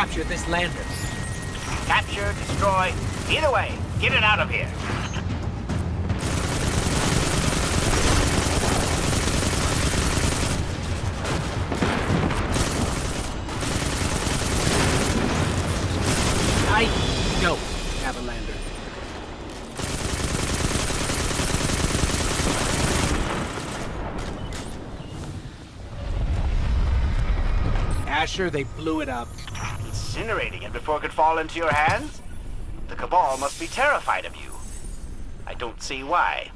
capture this lander. Capture, destroy. Either way, get it out of here. I don't have a lander. Asher, they blew it up. Incinerating it before it could fall into your hands? The Cabal must be terrified of you. I don't see why.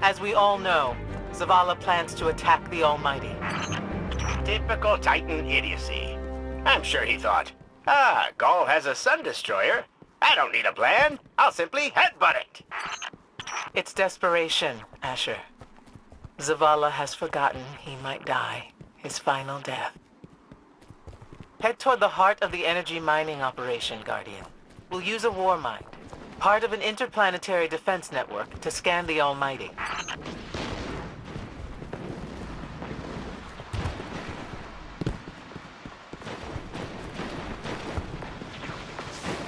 As we all know, Zavala plans to attack the Almighty. Typical Titan idiocy. I'm sure he thought, Gaul has a sun destroyer. I don't need a plan. I'll simply headbutt it. It's desperation, Asher. Zavala has forgotten he might die, his final death. Head toward the heart of the energy mining operation, Guardian. We'll use a war mind, part of an interplanetary defense network, to scan the Almighty.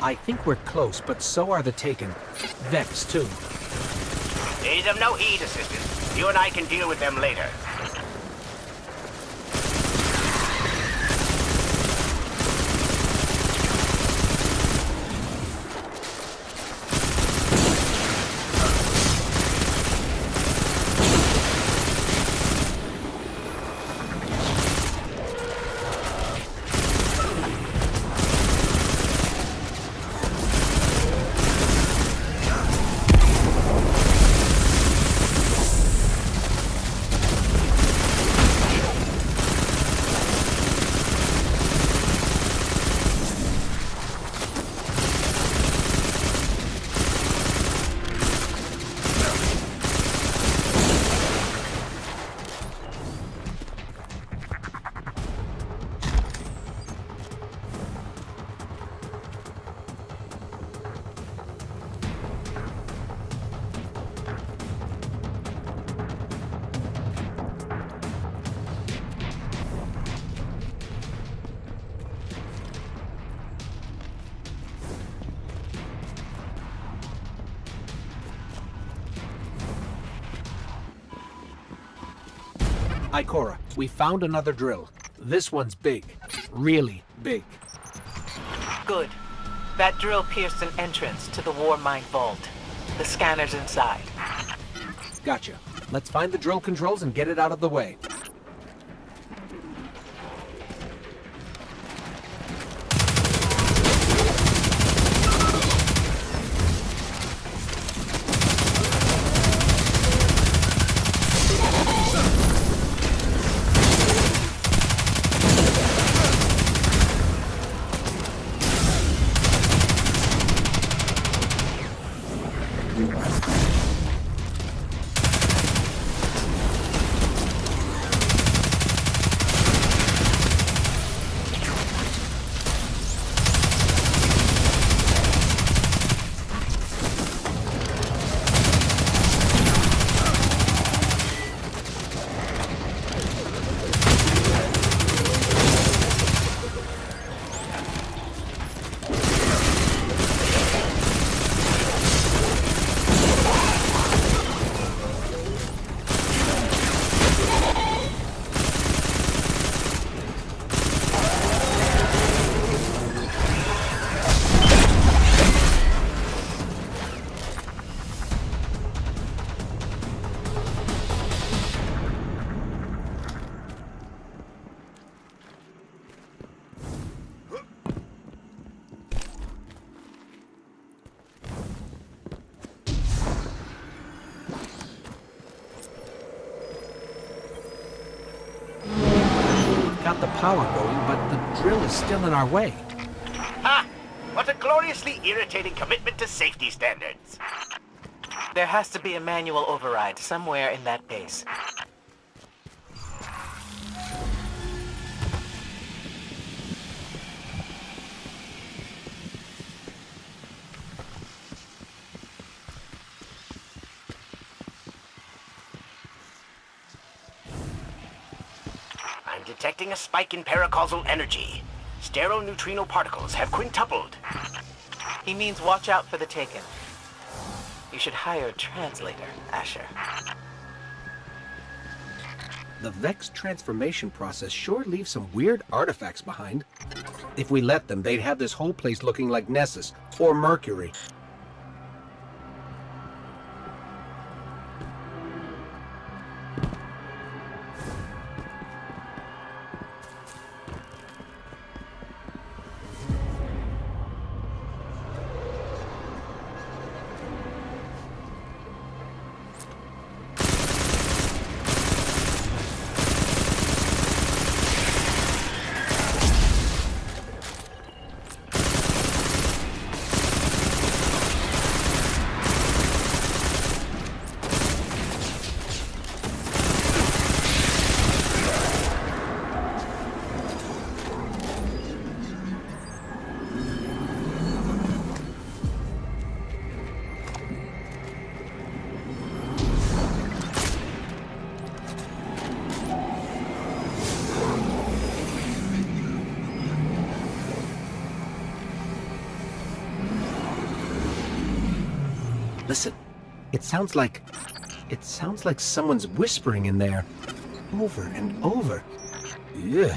I think we're close, but so are the Taken. Vex, too. Pay them no heed, Assistant. You and I can deal with them later. Ikora, we found another drill. This one's big. Really big. Good. That drill pierced an entrance to the war mine vault. The scanner's inside. Gotcha. Let's find the drill controls and get it out of the way. Got the power going, but the drill is still in our way. Ha! What a gloriously irritating commitment to safety standards. There has to be a manual override somewhere in that base. I'm detecting a spike in paracausal energy. Stereoneutrino particles have quintupled. He means watch out for the Taken. You should hire a translator, Asher. The Vex transformation process sure leaves some weird artifacts behind. If we let them, they'd have this whole place looking like Nessus or Mercury. Listen, it sounds like someone's whispering in there, over and over. Yeah.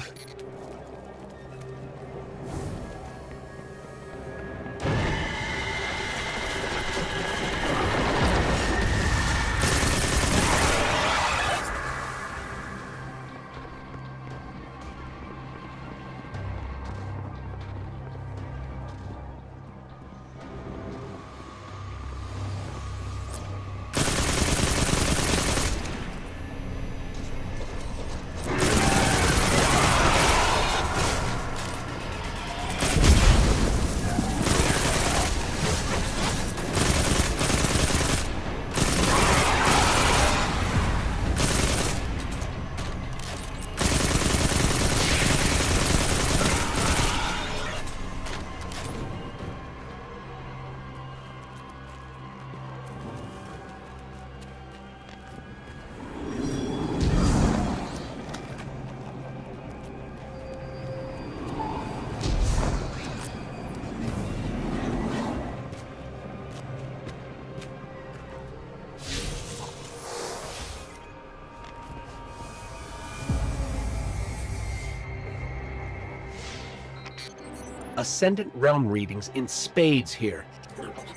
Ascendant realm readings in spades here.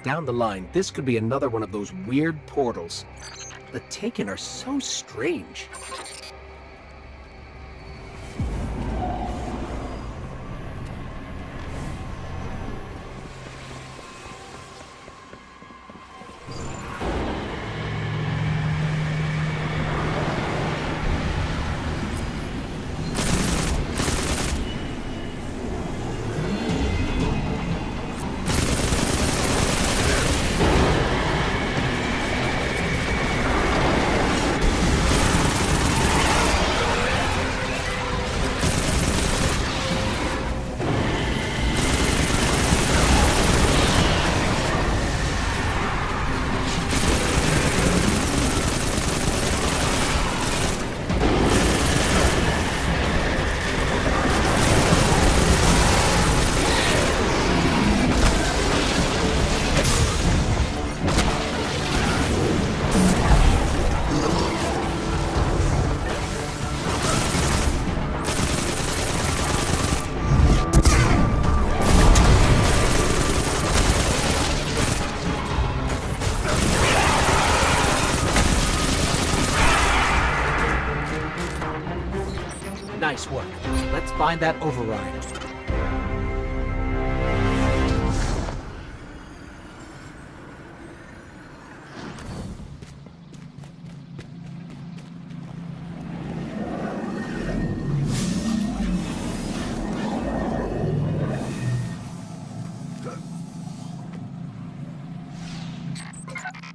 Down the line, this could be another one of those weird portals. The Taken are so strange. Nice work. Let's find that override.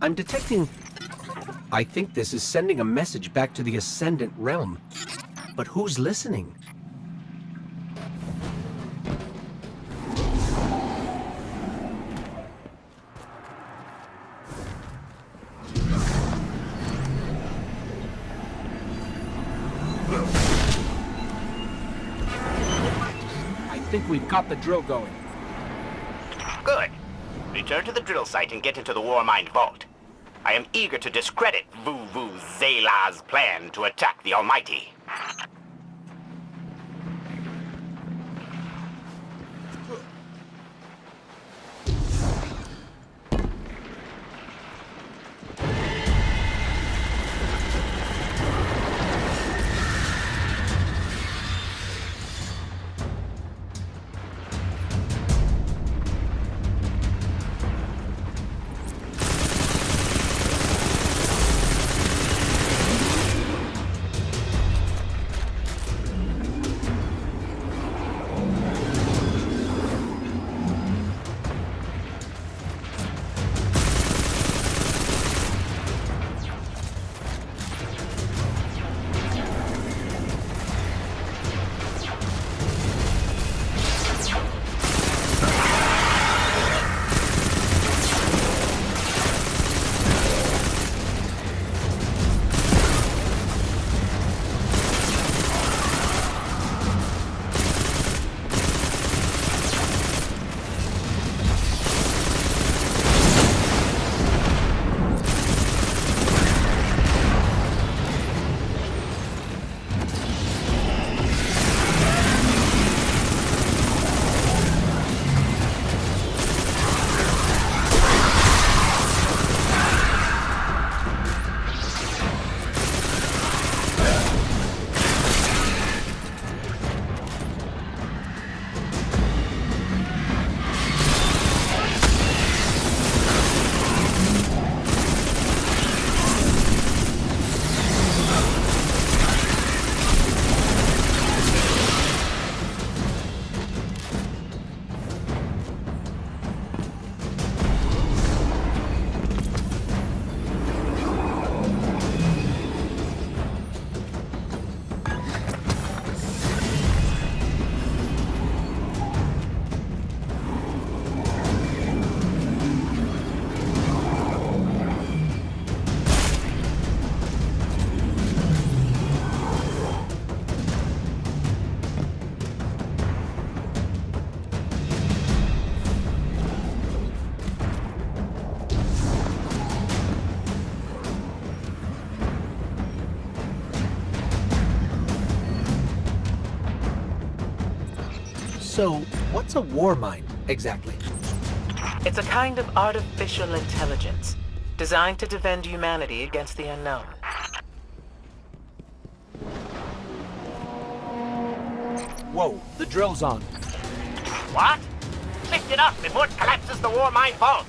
I'm detecting... I think this is sending a message back to the Ascendant Realm. But who's listening? I think we've got the drill going. Good. Return to the drill site and get into the Warmind vault. I am eager to discredit Vu Zela's plan to attack the Almighty. So, what's a Warmind, exactly? It's a kind of artificial intelligence, designed to defend humanity against the unknown. Whoa, the drill's on. What? Lift it up before it collapses the Warmind vault!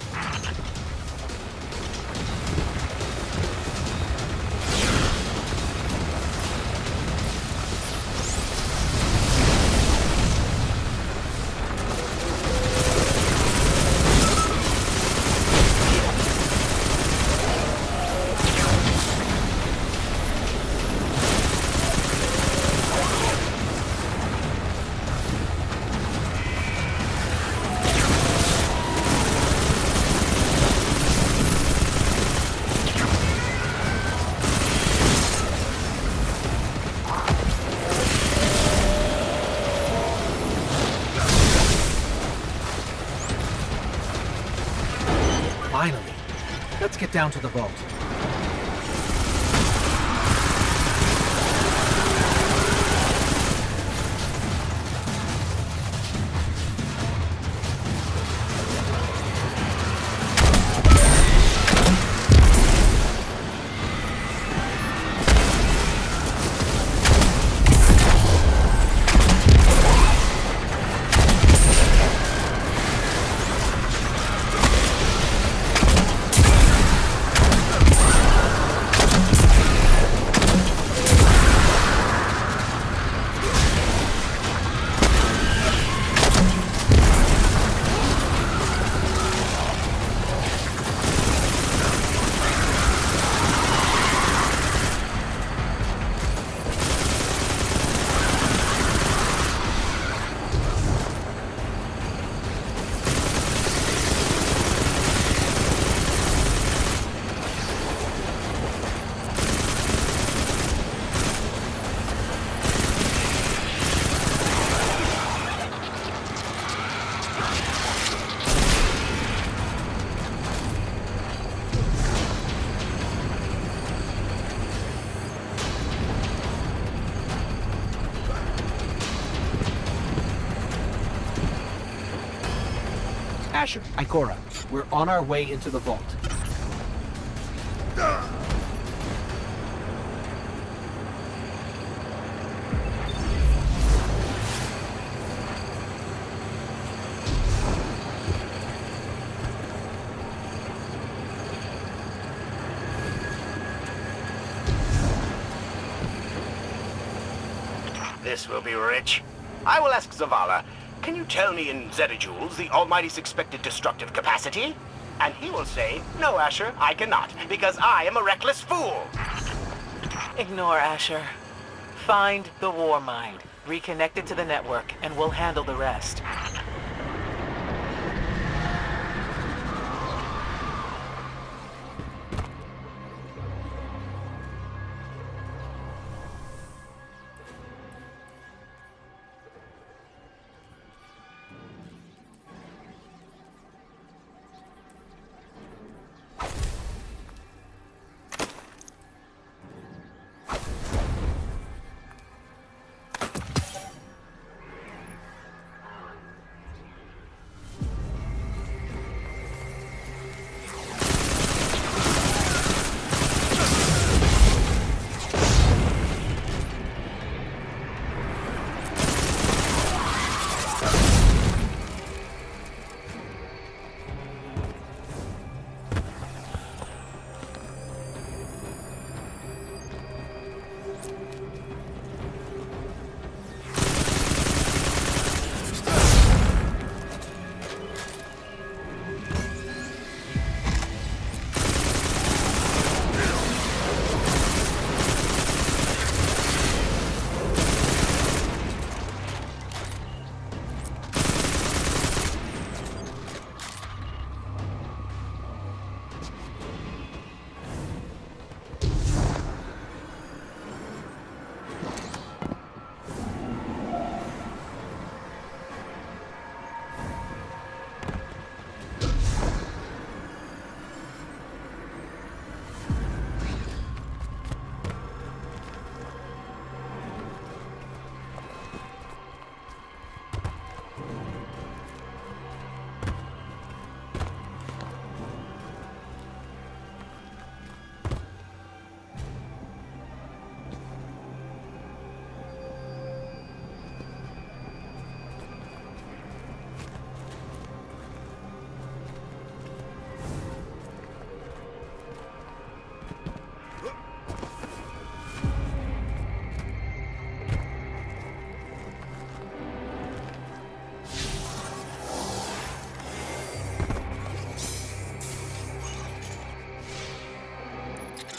Finally. Let's get down to the vault. Asher, Ikora, we're on our way into the vault. This will be rich. I will ask Zavala, can you tell me in zettajoules the Almighty's expected destructive capacity? And he will say, no, Asher, I cannot, because I am a reckless fool. Ignore Asher. Find the war mind, reconnect it to the network, and we'll handle the rest.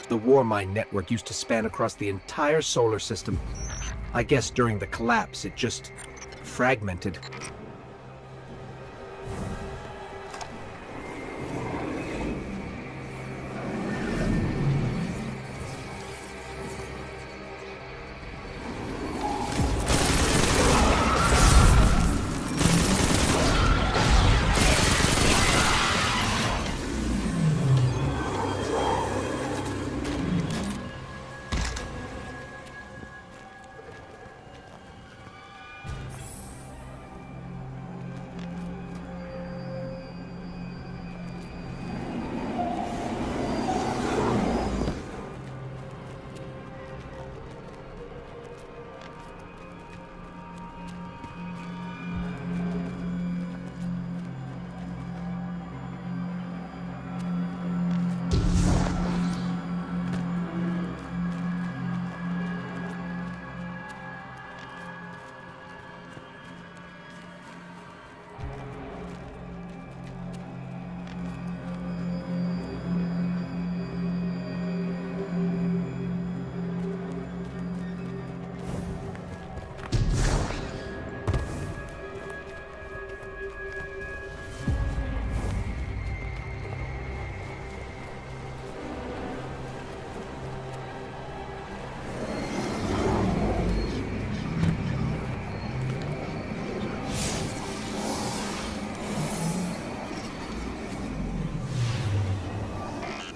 The war mine network used to span across the entire solar system. I guess during the collapse, it just fragmented.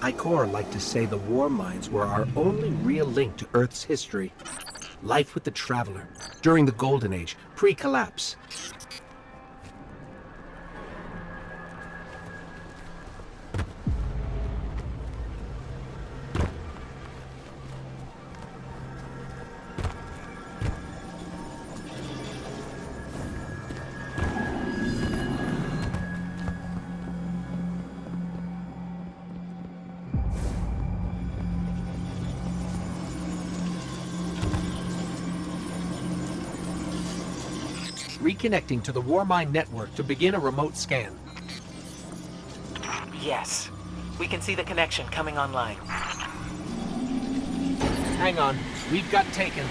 Ikora liked to say the war mines were our only real link to Earth's history. Life with the Traveler, during the Golden Age, pre-collapse. reconnecting to the Warmind network to begin a remote scan. Yes. We can see the connection coming online. Hang on. We've got taken.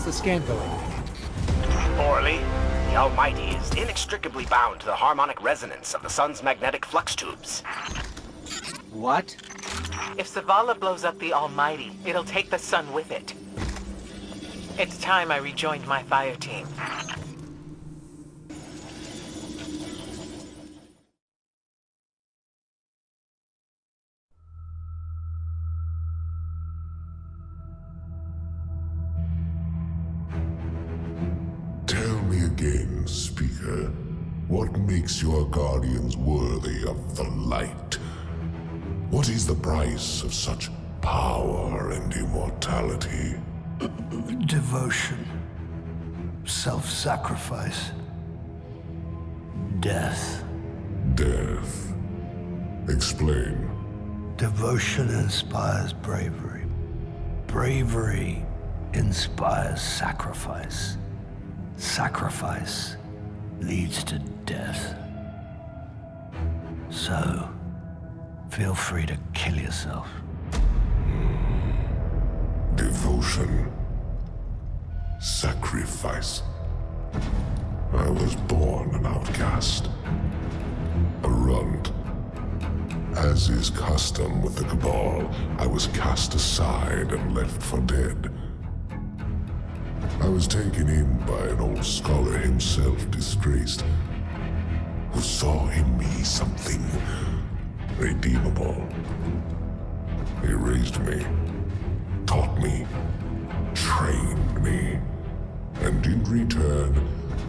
the scan going? Poorly. The Almighty is inextricably bound to the harmonic resonance of the sun's magnetic flux tubes. What? If Zavala blows up the Almighty, it'll take the sun with it. It's time I rejoined my fire team. Tell me again, Speaker. What makes your guardians worthy of the light? What is the price of such power and immortality? Devotion. Self-sacrifice. Death. Death. Explain. Devotion inspires bravery. Bravery inspires sacrifice. Sacrifice leads to death. So, feel free to kill yourself. Devotion. Sacrifice. I was born an outcast. A runt. As is custom with the Cabal, I was cast aside and left for dead. I was taken in by an old scholar himself, disgraced, who saw in me something redeemable. He raised me, taught me, trained me, and in return,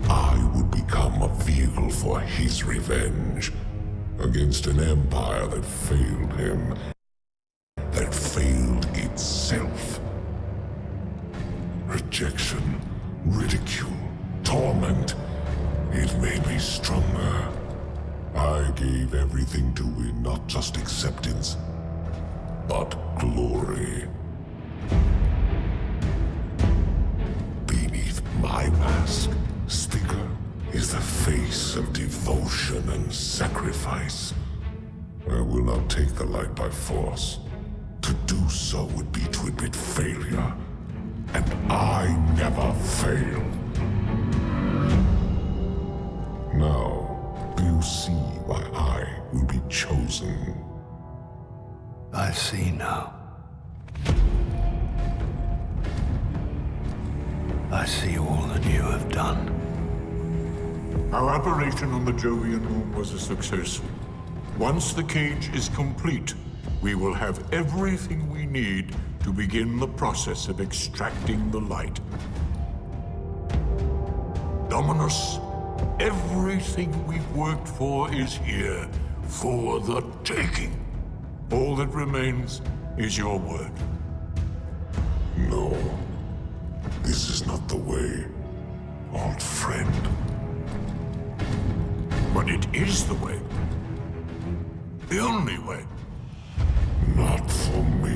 I would become a vehicle for his revenge against an empire that failed him, that failed itself. Rejection, ridicule, torment. It made me stronger. I gave everything to win not just acceptance, but glory. Beneath my mask, Speaker, is the face of devotion and sacrifice. I will not take the light by force. To do so would be to admit failure. And I never fail. Now, do you see why I will be chosen? I see now. I see all that you have done. Our operation on the Jovian moon was a success. Once the cage is complete, we will have everything we need to begin the process of extracting the light. Dominus, everything we've worked for is here, for the taking. All that remains is your word. No. This is not the way, old friend. But it is the way. The only way. Not for me.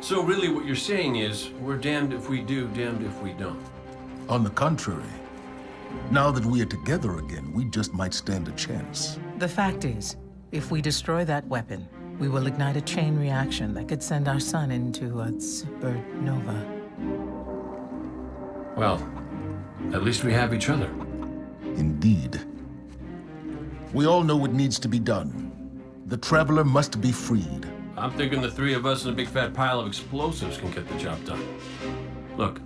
So really what you're saying is, we're damned if we do, damned if we don't. On the contrary, now that we are together again, we just might stand a chance. The fact is, if we destroy that weapon, we will ignite a chain reaction that could send our sun into a supernova. Well, at least we have each other. Indeed. We all know what needs to be done. The Traveler must be freed. I'm thinking the three of us and a big fat pile of explosives can get the job done. Look,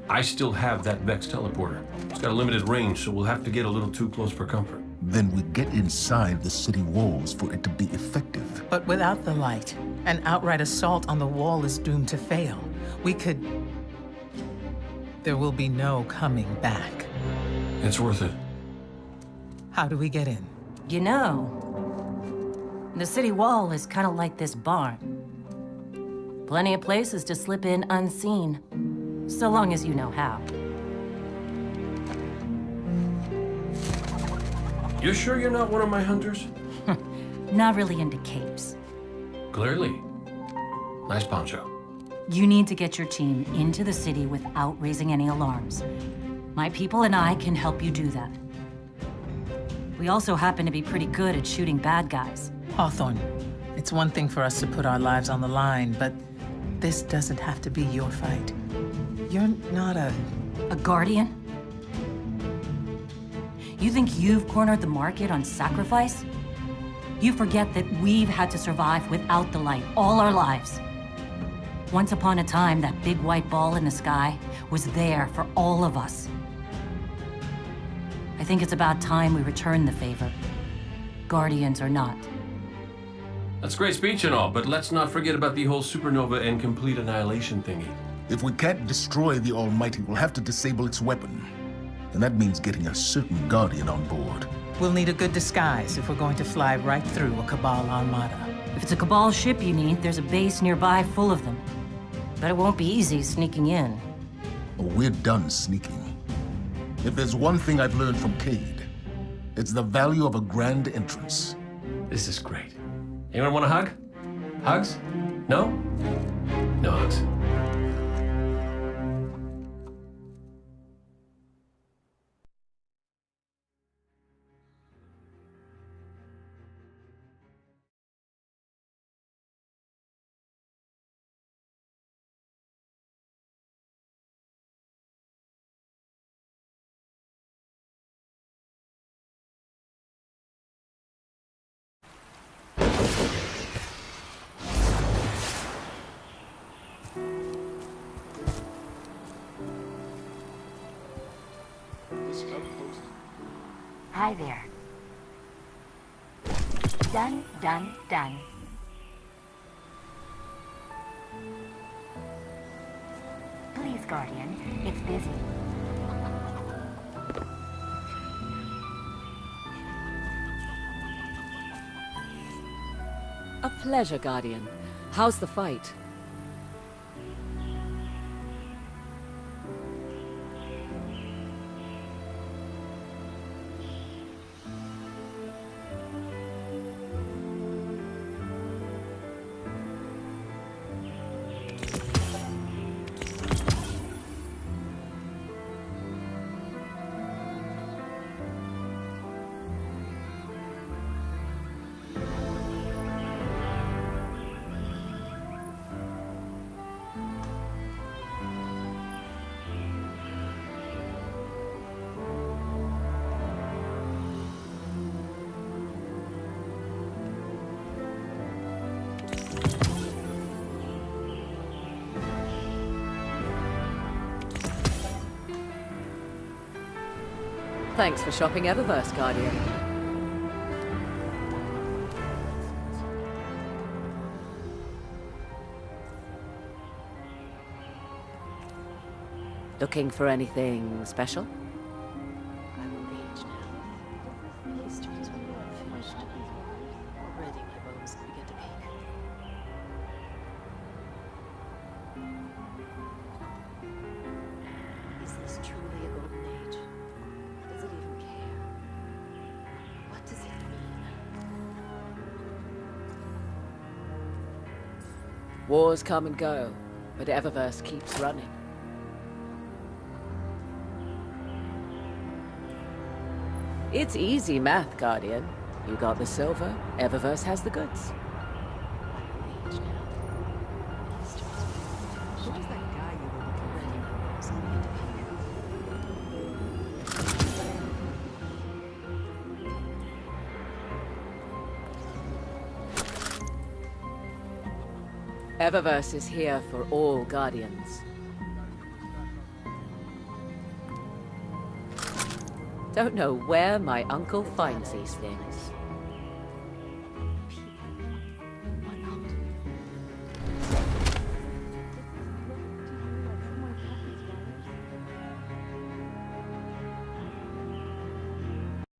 I still have that Vex teleporter. It's got a limited range, so we'll have to get a little too close for comfort. Then we get inside the city walls for it to be effective. But without the light, an outright assault on the wall is doomed to fail. We could... There will be no coming back. It's worth it. How do we get in? You know, the city wall is kind of like this barn. Plenty of places to slip in unseen, so long as you know how. You sure you're not one of my hunters? Not really into capes. Clearly. Nice poncho. You need to get your team into the city without raising any alarms. My people and I can help you do that. We also happen to be pretty good at shooting bad guys. Hawthorne, it's one thing for us to put our lives on the line, but this doesn't have to be your fight. You're not a guardian? You think you've cornered the market on sacrifice? You forget that we've had to survive without the light all our lives. Once upon a time, that big white ball in the sky was there for all of us. I think it's about time we return the favor, guardians or not. That's a great speech and all, but let's not forget about the whole supernova and complete annihilation thingy. If we can't destroy the Almighty, we'll have to disable its weapon. And that means getting a certain Guardian on board. We'll need a good disguise if we're going to fly right through a Cabal armada. If it's a Cabal ship you need, there's a base nearby full of them. But it won't be easy sneaking in. Oh, we're done sneaking. If there's one thing I've learned from Cade, it's the value of a grand entrance. This is great. Anyone want a hug? Hugs? No? No hugs. Hi there. Done, done, done. Please, Guardian, it's busy. A pleasure, Guardian. How's the fight? Thanks for shopping Eververse, Guardian. Looking for anything special? Wars come and go, but Eververse keeps running. It's easy math, Guardian. You got the silver, Eververse has the goods. Eververse is here for all Guardians. Don't know where my uncle finds these things.